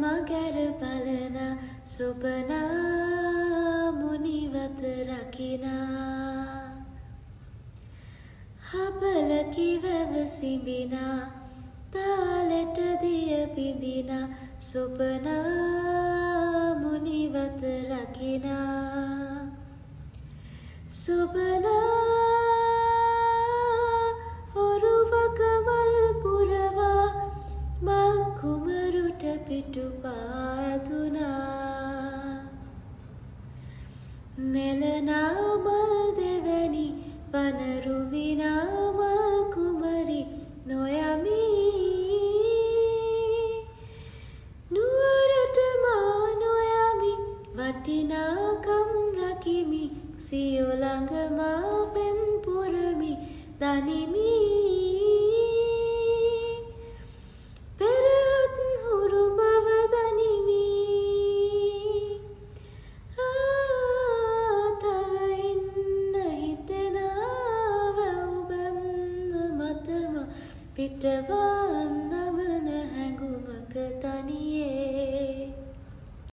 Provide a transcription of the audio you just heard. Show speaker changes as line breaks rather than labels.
මගර බලන සොබනා මුනිවත රකිනා හබල කිවව සිඹිනා තාලෙට දිය බිඳිනා සොබනා මුනිවත රකිනා සොබනා ඔරුවකවල් පුරවා මල් කුමරුට පිටුපාදුනා නෙලනා මල් දෙවැනි වනරු විනා මල් කුමරි නොයමි නුවරට මා නොයමි වටිනාකම් රකිමි සියො ළඟ මා පෙම් පුරමි දනිමි පෙරත් හුරු බව දනිමි තව ඉන්න හිතෙනාව ඔබම මතම පිටවන් නමන හැඟුමක